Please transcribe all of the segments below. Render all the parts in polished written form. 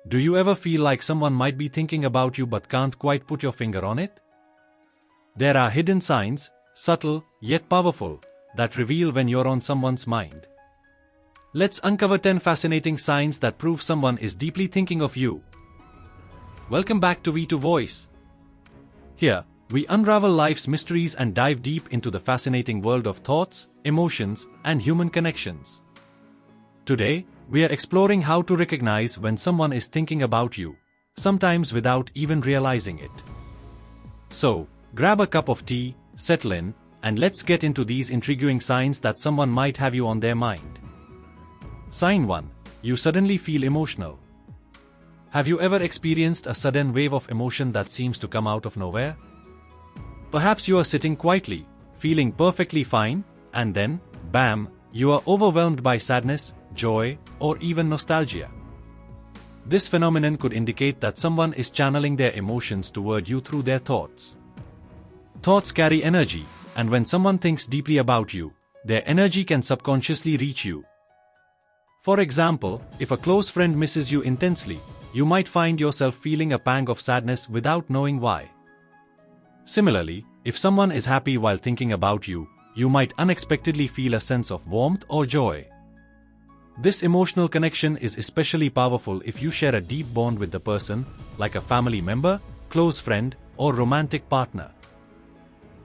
Do you ever feel like someone might be thinking about you but can't quite put your finger on it? There are hidden signs, subtle yet powerful, that reveal when you're on someone's mind. Let's uncover 10 fascinating signs that prove someone is deeply thinking of you. Welcome back to V2 Voice. Here, we unravel life's mysteries and dive deep into the fascinating world of thoughts, emotions, and human connections. Today, we are exploring how to recognize when someone is thinking about you, sometimes without even realizing it. So, grab a cup of tea, settle in, and let's get into these intriguing signs that someone might have you on their mind. Sign 1. You suddenly feel emotional. Have you ever experienced a sudden wave of emotion that seems to come out of nowhere? Perhaps you are sitting quietly, feeling perfectly fine, and then, bam, you are overwhelmed by sadness, joy, or even nostalgia. This phenomenon could indicate that someone is channeling their emotions toward you through their thoughts. Thoughts carry energy, and when someone thinks deeply about you, their energy can subconsciously reach you. For example, if a close friend misses you intensely, you might find yourself feeling a pang of sadness without knowing why. Similarly, if someone is happy while thinking about you, you might unexpectedly feel a sense of warmth or joy. This emotional connection is especially powerful if you share a deep bond with the person, like a family member, close friend, or romantic partner.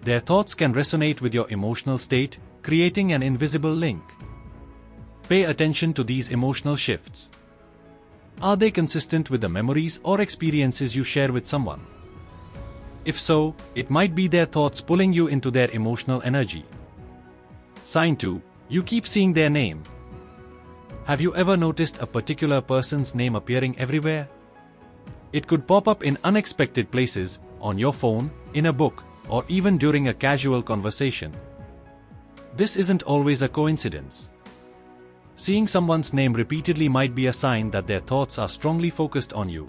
Their thoughts can resonate with your emotional state, creating an invisible link. Pay attention to these emotional shifts. Are they consistent with the memories or experiences you share with someone? If so, it might be their thoughts pulling you into their emotional energy. Sign 2. You keep seeing their name. Have you ever noticed a particular person's name appearing everywhere? It could pop up in unexpected places, on your phone, in a book, or even during a casual conversation. This isn't always a coincidence. Seeing someone's name repeatedly might be a sign that their thoughts are strongly focused on you.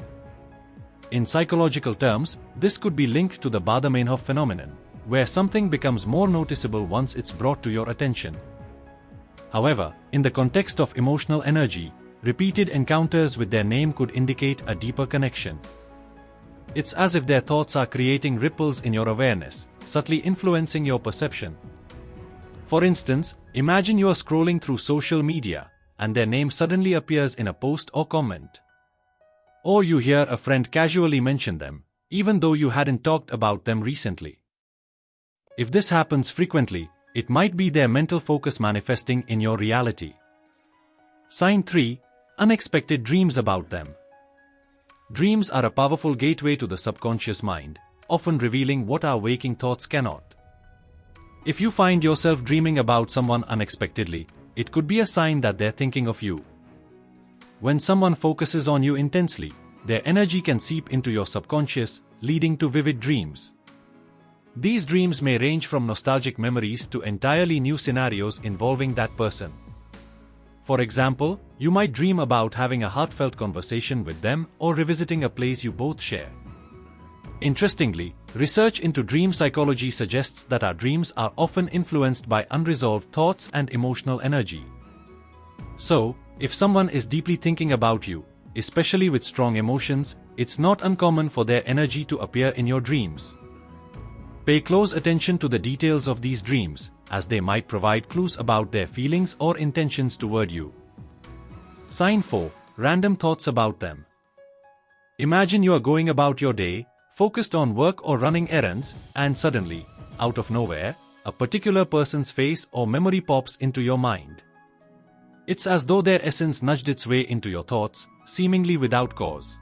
In psychological terms, this could be linked to the Baader-Meinhof phenomenon, where something becomes more noticeable once it's brought to your attention. However, in the context of emotional energy, repeated encounters with their name could indicate a deeper connection. It's as if their thoughts are creating ripples in your awareness, subtly influencing your perception. For instance, imagine you are scrolling through social media, and their name suddenly appears in a post or comment. Or you hear a friend casually mention them, even though you hadn't talked about them recently. If this happens frequently, it might be their mental focus manifesting in your reality. Sign 3. Unexpected dreams about them. Dreams are a powerful gateway to the subconscious mind, often revealing what our waking thoughts cannot. If you find yourself dreaming about someone unexpectedly, it could be a sign that they're thinking of you. When someone focuses on you intensely, their energy can seep into your subconscious, leading to vivid dreams. These dreams may range from nostalgic memories to entirely new scenarios involving that person. For example, you might dream about having a heartfelt conversation with them or revisiting a place you both share. Interestingly, research into dream psychology suggests that our dreams are often influenced by unresolved thoughts and emotional energy. So, if someone is deeply thinking about you, especially with strong emotions, it's not uncommon for their energy to appear in your dreams. Pay close attention to the details of these dreams, as they might provide clues about their feelings or intentions toward you. Sign 4. Random thoughts about them. Imagine you are going about your day, focused on work or running errands, and suddenly, out of nowhere, a particular person's face or memory pops into your mind. It's as though their essence nudged its way into your thoughts, seemingly without cause.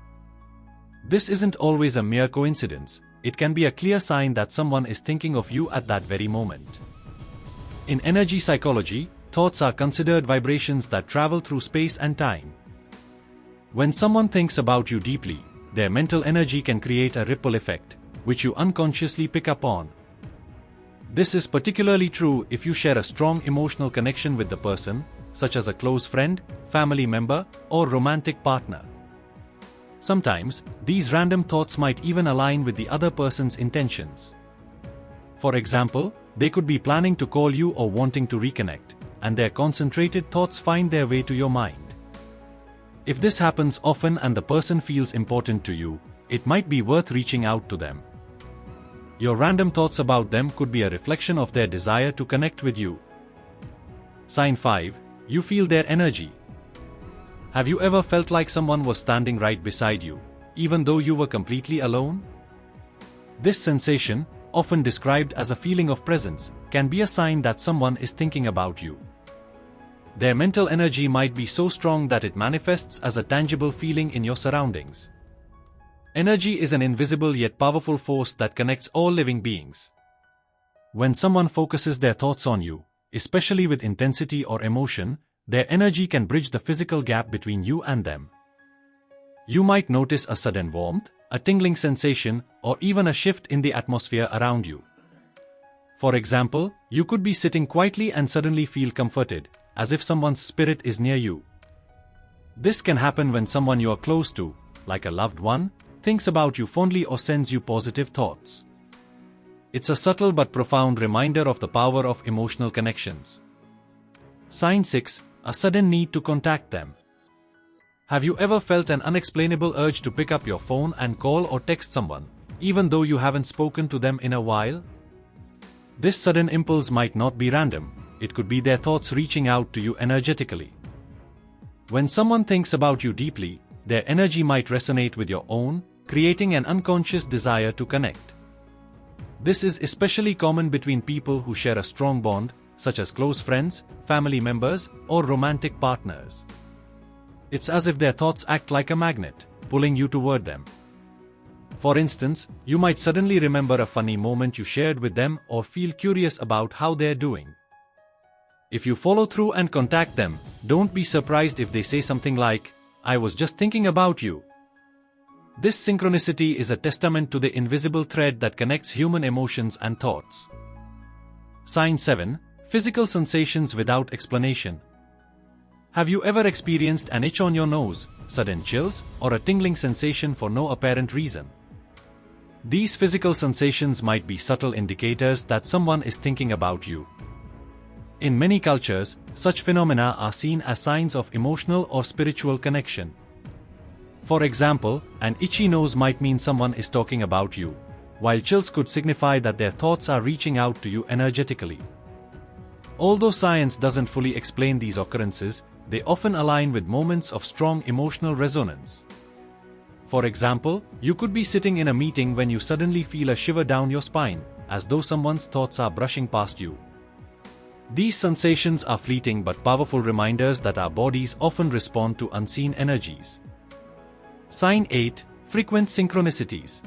This isn't always a mere coincidence. It can be a clear sign that someone is thinking of you at that very moment. In energy psychology, thoughts are considered vibrations that travel through space and time. When someone thinks about you deeply, their mental energy can create a ripple effect, which you unconsciously pick up on. This is particularly true if you share a strong emotional connection with the person, such as a close friend, family member, or romantic partner. Sometimes, these random thoughts might even align with the other person's intentions. For example, they could be planning to call you or wanting to reconnect, and their concentrated thoughts find their way to your mind. If this happens often and the person feels important to you, it might be worth reaching out to them. Your random thoughts about them could be a reflection of their desire to connect with you. Sign 5. You feel their energy. Have you ever felt like someone was standing right beside you, even though you were completely alone? This sensation, often described as a feeling of presence, can be a sign that someone is thinking about you. Their mental energy might be so strong that it manifests as a tangible feeling in your surroundings. Energy is an invisible yet powerful force that connects all living beings. When someone focuses their thoughts on you, especially with intensity or emotion, their energy can bridge the physical gap between you and them. You might notice a sudden warmth, a tingling sensation, or even a shift in the atmosphere around you. For example, you could be sitting quietly and suddenly feel comforted, as if someone's spirit is near you. This can happen when someone you are close to, like a loved one, thinks about you fondly or sends you positive thoughts. It's a subtle but profound reminder of the power of emotional connections. Sign 6. A sudden need to contact them. Have you ever felt an unexplainable urge to pick up your phone and call or text someone, even though you haven't spoken to them in a while? This sudden impulse might not be random, it could be their thoughts reaching out to you energetically. When someone thinks about you deeply, their energy might resonate with your own, creating an unconscious desire to connect. This is especially common between people who share a strong bond, such as close friends, family members, or romantic partners. It's as if their thoughts act like a magnet, pulling you toward them. For instance, you might suddenly remember a funny moment you shared with them or feel curious about how they're doing. If you follow through and contact them, don't be surprised if they say something like, "I was just thinking about you." This synchronicity is a testament to the invisible thread that connects human emotions and thoughts. Sign 7. Physical sensations without explanation. Have you ever experienced an itch on your nose, sudden chills, or a tingling sensation for no apparent reason? These physical sensations might be subtle indicators that someone is thinking about you. In many cultures, such phenomena are seen as signs of emotional or spiritual connection. For example, an itchy nose might mean someone is talking about you, while chills could signify that their thoughts are reaching out to you energetically. Although science doesn't fully explain these occurrences, they often align with moments of strong emotional resonance. For example, you could be sitting in a meeting when you suddenly feel a shiver down your spine, as though someone's thoughts are brushing past you. These sensations are fleeting but powerful reminders that our bodies often respond to unseen energies. Sign 8. Frequent synchronicities.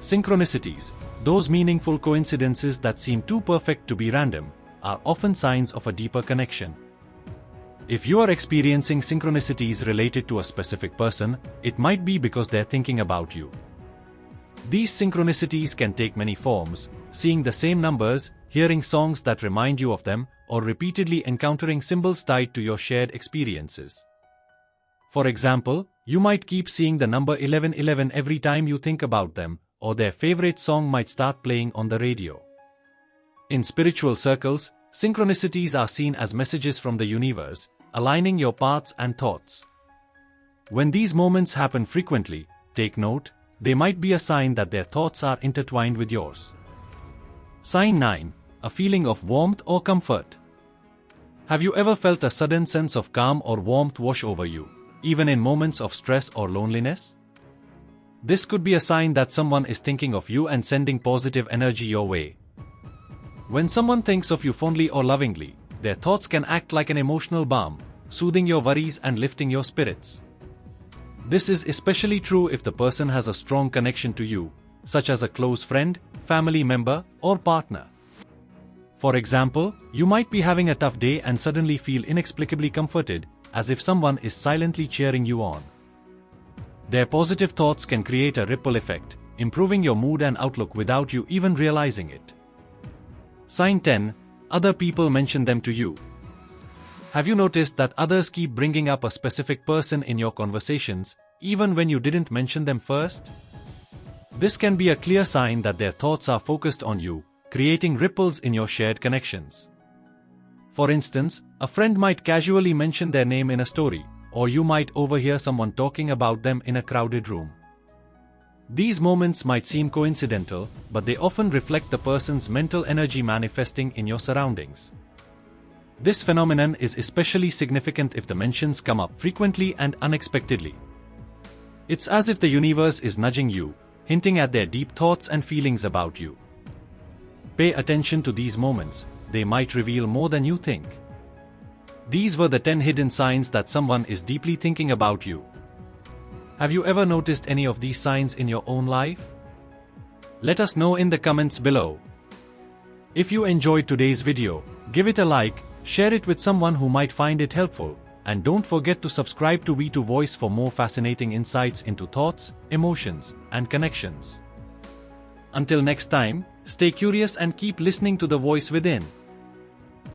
Synchronicities, those meaningful coincidences that seem too perfect to be random, are often signs of a deeper connection. If you are experiencing synchronicities related to a specific person, it might be because they're thinking about you. These synchronicities can take many forms: seeing the same numbers, hearing songs that remind you of them, or repeatedly encountering symbols tied to your shared experiences. For example, you might keep seeing the number 1111 every time you think about them, or their favorite song might start playing on the radio. In spiritual circles, synchronicities are seen as messages from the universe, aligning your paths and thoughts. When these moments happen frequently, take note, they might be a sign that their thoughts are intertwined with yours. Sign 9. A feeling of warmth or comfort. Have you ever felt a sudden sense of calm or warmth wash over you, even in moments of stress or loneliness? This could be a sign that someone is thinking of you and sending positive energy your way. When someone thinks of you fondly or lovingly, their thoughts can act like an emotional balm, soothing your worries and lifting your spirits. This is especially true if the person has a strong connection to you, such as a close friend, family member, or partner. For example, you might be having a tough day and suddenly feel inexplicably comforted, as if someone is silently cheering you on. Their positive thoughts can create a ripple effect, improving your mood and outlook without you even realizing it. Sign 10. Other people mention them to you. Have you noticed that others keep bringing up a specific person in your conversations, even when you didn't mention them first? This can be a clear sign that their thoughts are focused on you, creating ripples in your shared connections. For instance, a friend might casually mention their name in a story, or you might overhear someone talking about them in a crowded room. These moments might seem coincidental, but they often reflect the person's mental energy manifesting in your surroundings. This phenomenon is especially significant if the mentions come up frequently and unexpectedly. It's as if the universe is nudging you, hinting at their deep thoughts and feelings about you. Pay attention to these moments, they might reveal more than you think. These were the 10 hidden signs that someone is deeply thinking about you. Have you ever noticed any of these signs in your own life? Let us know in the comments below. If you enjoyed today's video, give it a like, share it with someone who might find it helpful, and don't forget to subscribe to V2 Voice for more fascinating insights into thoughts, emotions, and connections. Until next time, stay curious and keep listening to the voice within.